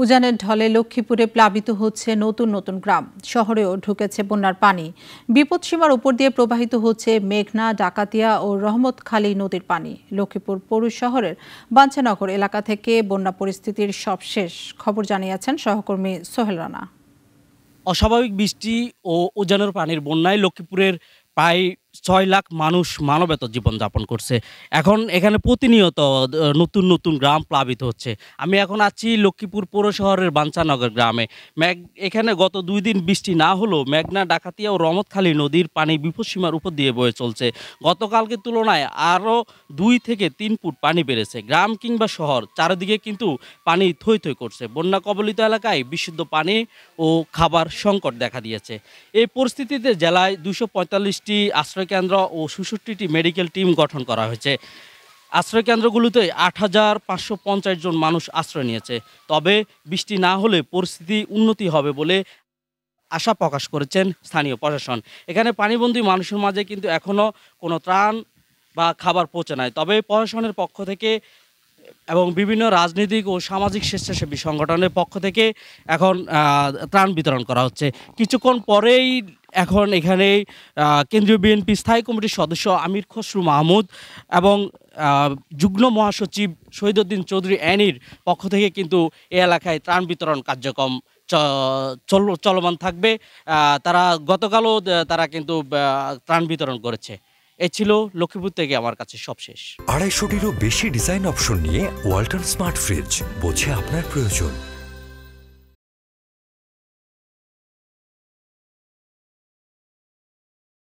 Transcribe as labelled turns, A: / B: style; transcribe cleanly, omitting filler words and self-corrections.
A: উজানের ঢলে লক্ষ্মীপুরে প্লাবিত হচ্ছে নতুন নতুন গ্রাম। শহরেও ঢুকেছে বন্যার পানি। বিপদসীমার উপর দিয়ে প্রবাহিত হচ্ছে মেঘনা, ডাকাতিয়া ও রহমতখালী নদীর পানি। লক্ষ্মীপুর পৌর শহরের বাঞ্ছানগর এলাকা থেকে বন্যা পরিস্থিতির সবশেষ খবর জানিয়েছেন সহকর্মী সোহেল রানা।
B: অস্বাভাবিক বৃষ্টি ও উজানের পানির বন্যায় লক্ষ্মীপুরের প্রায় ৬ লাখ মানুষ মানবেতর জীবনযাপন করছে। এখন এখানে প্রতিনিয়ত নতুন নতুন গ্রাম প্লাবিত হচ্ছে। আমি এখন আছি লক্ষ্মীপুর পৌর শহরের বাঞ্ছানগর গ্রামে। এখানে গত ২ দিন বৃষ্টি না হলেও মেঘনা, ডাকাতিয়া ও রহমতখালী নদীর পানি বিপদসীমার উপর দিয়ে বয়ে চলছে। গতকালকের তুলনায় আরও ২ থেকে ৩ ফুট পানি বেড়েছে। গ্রাম কিংবা শহর চারিদিকে কিন্তু পানি থই থই করছে। বন্যা কবলিত এলাকায় বিশুদ্ধ পানি ও খাবার সংকট দেখা দিয়েছে। এই পরিস্থিতিতে জেলায় ২৪৫টি আশ্রয়কেন্দ্র ও ৬৬টি মেডিকেল টিম গঠন করা হয়েছে। আশ্রয়কেন্দ্রগুলোতে ৮,৫৫০ জন মানুষ আশ্রয় নিয়েছে। তবে বৃষ্টি না হলে পরিস্থিতি উন্নতি হবে বলে আশা প্রকাশ করেছেন স্থানীয় প্রশাসন। এখানে পানিবন্দী মানুষের মাঝে কিন্তু এখনও কোনো ত্রাণ বা খাবার পৌঁছে নাই। তবে প্রশাসনের পক্ষ থেকে এবং বিভিন্ন রাজনৈতিক ও সামাজিক স্বেচ্ছাসেবী সংগঠনের পক্ষ থেকে এখন ত্রাণ বিতরণ করা হচ্ছে। কিছুক্ষণ পরেই এখন এখানে কেন্দ্রীয় বিএনপি স্থায়ী কমিটির সদস্য আমির খসরু মাহমুদ এবং যুগ্ম মহাসচিব শহীদউদ্দিন চৌধুরী অ্যানির পক্ষ থেকে কিন্তু এই এলাকায় ত্রাণ বিতরণ কার্যক্রম চলমান থাকবে। তারা গতকালও তারা কিন্তু ত্রাণ বিতরণ করেছে। এ ছিল লক্ষ্মীপুর থেকে আমার কাছে সবশেষ।
C: ২৫০টিরও বেশি ডিজাইন অপশন নিয়ে ওয়ালটন স্মার্ট ফ্রিজ, বোঝে আপনার প্রয়োজন।